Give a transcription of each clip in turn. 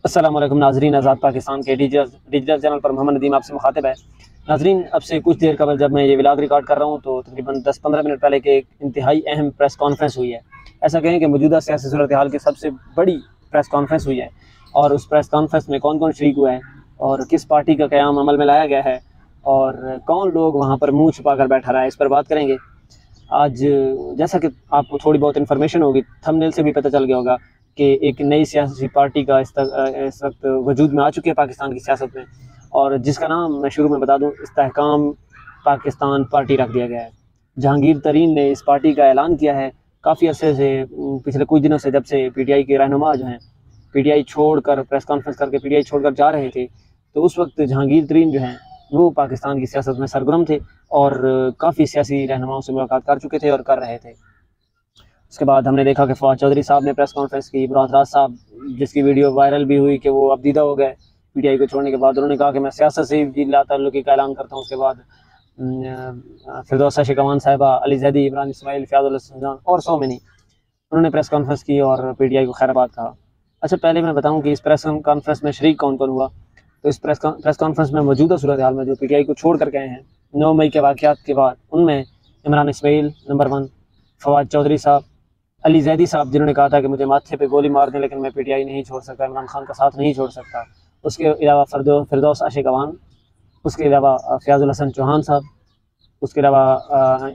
अस्सलाम वालेकुम नाजरीन, आज़ाद पाकिस्तान के डिजिटल चैनल पर मोहम्मद नदीम आपसे मुखातिब है। नाजरीन, अब से कुछ देर कबल जब मैं ये व्लॉग रिकॉर्ड कर रहा हूँ तो तकरीबन 10-15 मिनट पहले के एक इंतहाई अहम प्रेस कॉन्फ्रेंस हुई है। ऐसा कहें कि मौजूदा सियासी सूरत हाल की सबसे बड़ी प्रेस कॉन्फ्रेंस हुई है। और उस प्रेस कॉन्फ्रेंस में कौन कौन शरीक हुआ है और किस पार्टी का क़याम अमल में लाया गया है और कौन लोग वहाँ पर मुँह छुपा कर बैठा रहा है, इस पर बात करेंगे आज। जैसा कि आपको थोड़ी बहुत इन्फॉर्मेशन होगी, थंबनेल से भी पता चल गया होगा कि एक नई सियासी पार्टी का इस वक्त वजूद में आ चुकी है पाकिस्तान की सियासत में, और जिसका नाम मैं शुरू में बता दूं, इस्तेहकाम पाकिस्तान पार्टी रख दिया गया है। जहांगीर तरीन ने इस पार्टी का ऐलान किया है काफ़ी अर्से से, पिछले कुछ दिनों से, जब से पीटीआई के रहनुमा जो हैं पीटीआई छोड़कर प्रेस कॉन्फ्रेंस करके पीटीआई छोड़कर जा रहे थे, तो उस वक्त जहांगीर तरीन जो हैं वो पाकिस्तान की सियासत में सरगर्म थे और काफ़ी सियासी रहनुमाओं से मुलाकात कर चुके थे और कर रहे थे। उसके बाद हमने देखा कि फवाद चौधरी साहब ने प्रेस कॉन्फ्रेंस की, मुराद राज साहब, जिसकी वीडियो वायरल भी हुई कि वो अब दीदा हो गए पीटीआई को छोड़ने के बाद, उन्होंने कहा कि मैं सियासत से ही ला ताल्लुकी का ऐलान करता हूँ। उसके बाद फिरदौस शिकवान साहिबा, अली जैदी, इमरान इस्माइल, फ़याज़ुल हसन और सौ में नहीं, उन्होंने प्रेस कॉन्फ्रेंस की और पीटीआई को खैराबाद कहा। अच्छा, पहले मैं बताऊँ कि इस प्रेस कॉन्फ्रेंस में शरीक कौन कौन हुआ। तो इस प्रेस कॉन्फ्रेंस में मौजूदा सूरत हाल में जो पीटीआई को छोड़ कर गए हैं 9 मई के वाक़यात के बाद, उनमें इमरान इस्माइल नंबर 1, फवाद चौधरी साहब, अली जैदी साहब जिन्होंने कहा था कि मुझे माथे पे गोली मार दें लेकिन मैं पीटीआई नहीं छोड़ सकता, इमरान खान का साथ नहीं छोड़ सकता। उसके अलावा फिरदौस शिकवान, उसके अलावा फ़याज़ुल हसन चौहान साहब, उसके अलावा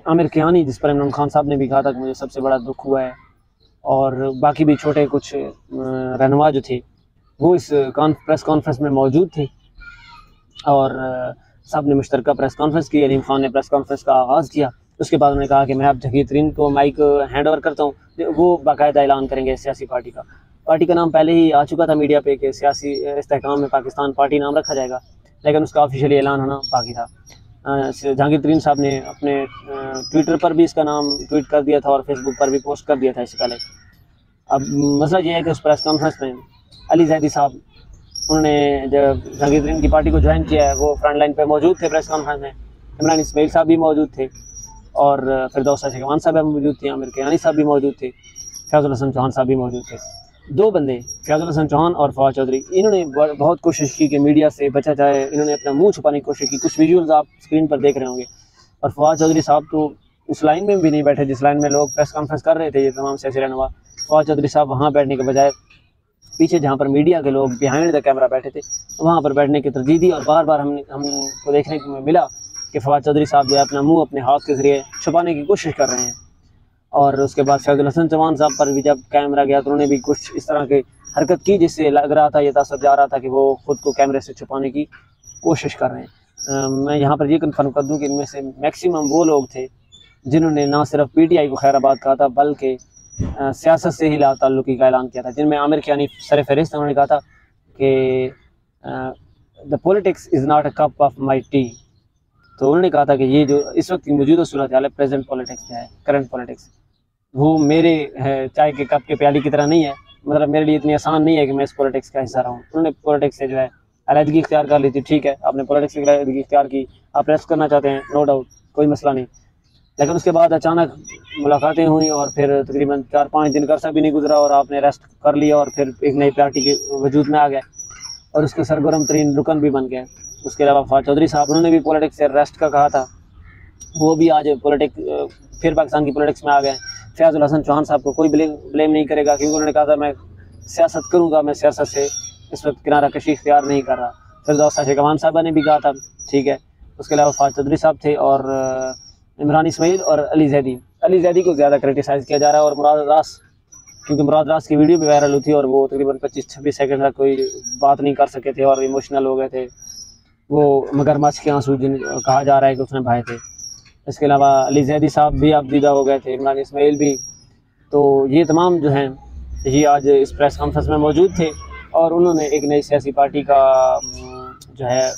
आमिर कियानी, जिस पर इमरान खान साहब ने भी कहा था कि मुझे सबसे बड़ा दुख हुआ है, और बाकी भी छोटे कुछ रहनुमा जो थे वो इस प्रेस कॉन्फ्रेंस में मौजूद थे और सब ने मुश्तरका प्रेस कॉन्फ्रेंस की। अलीम खान ने प्रेस कॉन्फ्रेंस का आगाज़ किया। उसके बाद उन्होंने कहा कि मैं अब जहांगीर तरीन को माइक हैंड ओवर करता हूँ, वो बाकायदा ऐलान करेंगे सियासी पार्टी का। पार्टी का नाम पहले ही आ चुका था मीडिया पे कि सियासी इस्तेहकाम में पाकिस्तान पार्टी नाम रखा जाएगा, लेकिन उसका ऑफिशियली ऐलान होना बाकी था। जहांगीर तरीन साहब ने अपने ट्विटर पर भी इसका नाम ट्वीट कर दिया था और फेसबुक पर भी पोस्ट कर दिया था इससे पहले। अब मसला ये है कि उस प्रेस कॉन्फ्रेंस में अली जैदी साहब, उन्होंने जब जहांगीर तरीन की पार्टी को ज्वाइन किया है, वो फ्रंट लाइन पे मौजूद थे प्रेस कॉन्फ्रेंस में। इमरान इस्माइल साहब भी मौजूद थे और फिरदौस शिकवान साहब भी मौजूद थे, आमिर कियानी साहब भी मौजूद थे, फ़याज़ुल हसन चौहान साहब भी मौजूद थे। दो बंदे, फ़याज़ुल हसन चौहान और फवाद चौधरी, इन्होंने बहुत कोशिश की कि मीडिया से बचा जाए, इन्होंने अपना मुँह छुपाने की कोशिश की। कुछ विजुअल्स आप स्क्रीन पर देख रहे होंगे। और फवाद चौधरी साहब तो उस लाइन में भी नहीं बैठे जिस लाइन में लोग प्रेस कॉन्फ्रेंस कर रहे थे, ये तमाम सियासी रहनुमा। फवाद चौधरी साहब वहाँ बैठने के बजाय पीछे, जहाँ पर मीडिया के लोग बिहाइंड द कैमरा बैठे थे, वहाँ पर बैठने की तरजीह दी। और बार बार हमको देखने को मिला कि फवाद चौधरी साहब जो है अपना मुंह अपने हाथ के ज़रिए छुपाने की कोशिश कर रहे हैं। और उसके बाद फ़याज़ुल हसन चौहान साहब पर भी जब कैमरा गया तो उन्होंने भी कुछ इस तरह की हरकत की जिससे लग रहा था, ये तासुर जा रहा था कि वो ख़ुद को कैमरे से छुपाने की कोशिश कर रहे हैं। मैं यहाँ पर ये कन्फर्म कर दूँ कि इनमें से मैक्सिमम वो लोग थे जिन्होंने ना सिर्फ पीटीआई को खैराबाद कहा था, बल्कि सियासत से ही ला ताल्लुकी का ऐलान किया था, जिनमें आमिर कियानी सर फहरिस्त। उन्होंने कहा था कि the politics is not a cup of my T. तो उन्होंने कहा था कि ये जो इस वक्त की मौजूदा सूरत हाल है, प्रेजेंट पॉलिटिक्स है, करंट पॉलिटिक्स, वो मेरे चाय के कप के प्याली की तरह नहीं है। मतलब मेरे लिए इतनी आसान नहीं है कि मैं इस पॉलिटिक्स का हिस्सा रहूँ। उन्होंने पॉलिटिक्स से जो है अलहदगी इख्तियार कर ली थी। ठीक है, आपने पॉलिटिक्स की अलहदगी इख्तियार की, आप रेस्ट करना चाहते हैं, नो डाउट, कोई मसला नहीं। लेकिन उसके बाद अचानक मुलाकातें हुई और फिर तकरीबन 4-5 दिन का अर्सा भी नहीं गुजरा और आपने रेस्ट कर लिया और फिर एक नई पार्टी के वजूद में आ गए और उसके सरगर्म तरीन रुकन भी बन गए। उसके अलावा फवाद चौधरी साहब, उन्होंने भी पॉलिटिक्स से रेस्ट का कहा था, वो भी आज पॉलिटिक्स फिर पाकिस्तान की पॉलिटिक्स में आ गए। फ़याज़ुल हसन चौहान साहब को कोई ब्लेम नहीं करेगा, क्योंकि उन्होंने कहा था मैं सियासत करूँगा, मैं सियासत से इस वक्त किनारा कशी इख्तियार नहीं कर रहा। फिरदौस शिकवान साहबा ने भी कहा था, ठीक है। उसके अलावा फवाद चौधरी साहब थे और इमरान इस्माइल और अली जैदी को ज़्यादा क्रिटिसाइज़ किया जा रहा है। और मुराद राज, क्योंकि मुराद राज की वीडियो भी वायरल हुई थी और वो तकरीबन 25-26 सेकंड तक कोई बात नहीं कर सके थे और इमोशनल हो गए थे। वो मगरमच्छ के आंसू जिन कहा जा रहा है कि उसने बहाए थे। इसके अलावा अली जैदी साहब भी अब दीदा हो गए थे, इमरान इस्माइल भी। तो ये तमाम जो हैं ये आज इस प्रेस कॉन्फ्रेंस में मौजूद थे और उन्होंने एक नई सियासी पार्टी का जो है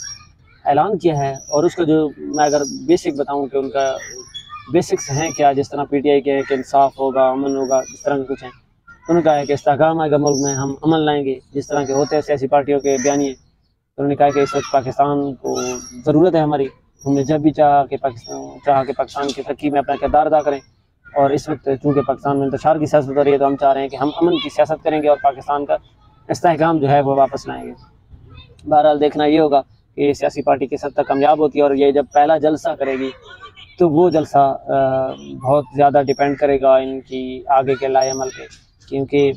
ऐलान किया है। और उसका जो मैं अगर बेसिक बताऊं कि उनका बेसिक्स हैं क्या, जिस तरह पीटीआई के हैं कि इंसाफ होगा, अमन होगा, इस तरह के कुछ हैं। उन्होंने कहा है कि इस्तेहकाम आएगा मुल्क में, हम अमन लाएंगे, जिस तरह के होते हैं सियासी पार्टियों के बयानिए। तो उन्होंने कहा कि इस वक्त पाकिस्तान को ज़रूरत है हमारी, हमने जब भी चाहा कि पाकिस्तान की तरक्की में अपना किरदार अदा करें। और इस वक्त चूँकि पाकिस्तान में इंतशार की सियासत हो रही है, तो हम चाह रहे हैं कि हम अमन की सियासत करेंगे और पाकिस्तान का इस्तेहकाम जो है वो वापस लाएंगे। बहरहाल देखना ये होगा कि सियासी पार्टी किस हद तक कामयाब होती है, और ये जब पहला जलसा करेगी तो वो जलसा बहुत ज़्यादा डिपेंड करेगा इनकी आगे के लाएअमल पे, क्योंकि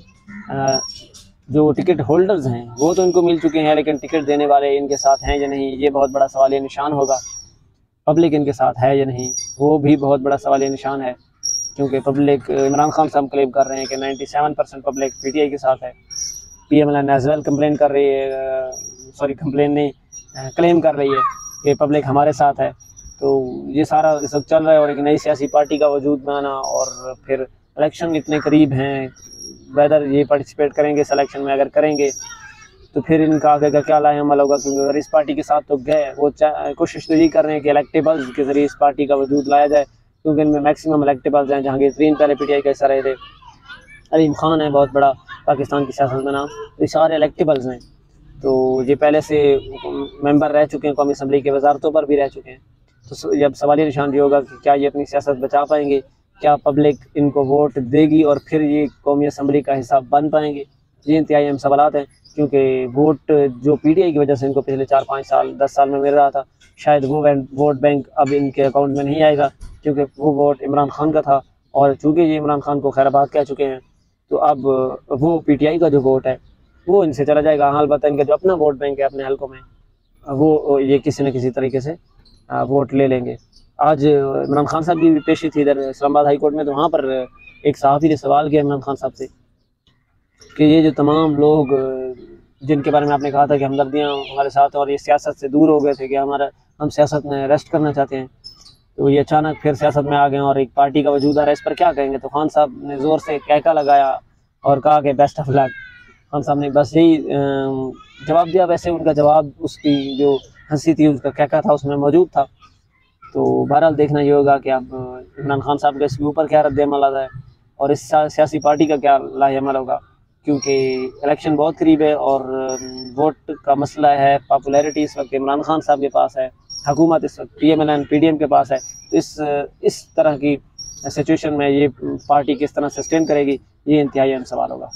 जो टिकट होल्डर्स हैं वो तो इनको मिल चुके हैं, लेकिन टिकट देने वाले इनके साथ हैं या नहीं, ये बहुत बड़ा सवाल निशान होगा। पब्लिक इनके साथ है या नहीं, वो भी बहुत बड़ा सवाल निशान है, क्योंकि पब्लिक, इमरान खान साहब क्लेम कर रहे हैं कि 97% पब्लिक PTI के साथ है। PMLN एज वेल कंप्लेन कर रही है, सॉरी कंप्लेन नहीं, क्लेम कर रही है कि पब्लिक हमारे साथ है। तो ये सारा इस वक्त चल रहा है, और एक नई सियासी पार्टी का वजूद बनाना, और फिर इलेक्शन इतने करीब हैं, वेदर ये पार्टिसिपेट करेंगे इस इलेक्शन में, अगर करेंगे तो फिर इनका आगे का क्या लाएअमल होगा। क्योंकि अगर इस पार्टी के साथ तो गए, वो कोशिश तो यही कर रहे हैं कि इलेक्टेबल्स के ज़रिए इस पार्टी का वजूद लाया जाए, क्योंकि इनमें मैक्सिमम इलेक्टेबल्स हैं। जहांगीर पहले PTI का हिस्सा रहे थे, अलीम खान है बहुत बड़ा पाकिस्तान की सियासत में नाम, तो ये सारे इलेक्टेबल्स हैं। तो ये पहले से मेंबर रह चुके हैं, कौमी असम्बली के वजारतों पर भी रह चुके हैं। तो जब सवालिया निशान ये होगा कि क्या ये अपनी सियासत बचा पाएंगे, क्या पब्लिक इनको वोट देगी और फिर ये कौमी असम्बली का हिस्सा बन पाएंगे। ये इंतहाई अहम सवालात हैं, क्योंकि वोट जो PTI की वजह से इनको पिछले 4-5 साल 10 साल में मिल रहा था, शायद वो वोट बैंक अब इनके अकाउंट में नहीं आएगा, क्योंकि वो वोट इमरान खान का था। और चूँकि ये इमरान खान को खैराबाद कह चुके हैं, तो अब वो PTI का जो वोट है वो इनसे चला जाएगा। हाँ, अलबत्ता इनका जो अपना वोट बैंक है अपने हल्कों में, वो ये किसी न किसी तरीके से वोट ले लेंगे। आज इमरान खान साहब की भी पेशी थी इधर इस्लामाबाद हाई कोर्ट में, तो वहाँ पर एक सहाफ़ी ने सवाल किया इमरान खान साहब से कि ये जो तमाम लोग जिनके बारे में आपने कहा था कि हमदर्दियाँ हमारे साथ और ये सियासत से दूर हो गए थे, कि हम सियासत में रेस्ट करना चाहते हैं, तो ये अचानक फिर सियासत में आ गए और एक पार्टी का वजूद आ रहा है, इस पर क्या कहेंगे। तो खान साहब ने ज़ोर से कहका लगाया और कहा कि बेस्ट ऑफ लक। खान साहब ने बस यही जवाब दिया। वैसे उनका जवाब, उसकी जो हंसी थी, उसका कहका था, उसमें मौजूद था। तो बहरहाल देखना ये होगा कि अब इमरान खान साहब का इसके ऊपर क्या रद्द-ए-अमल आता है और इस सियासी पार्टी का क्या लाए-अमल होगा, क्योंकि इलेक्शन बहुत करीब है और वोट का मसला है। पॉपुलैरिटी इस वक्त इमरान खान साहब के पास है, हुकूमत इस वक्त PMLN PDM के पास है। तो इस तरह की सिचुएशन में ये पार्टी किस तरह सस्टेन करेगी, ये इंतहाई अहम सवाल होगा।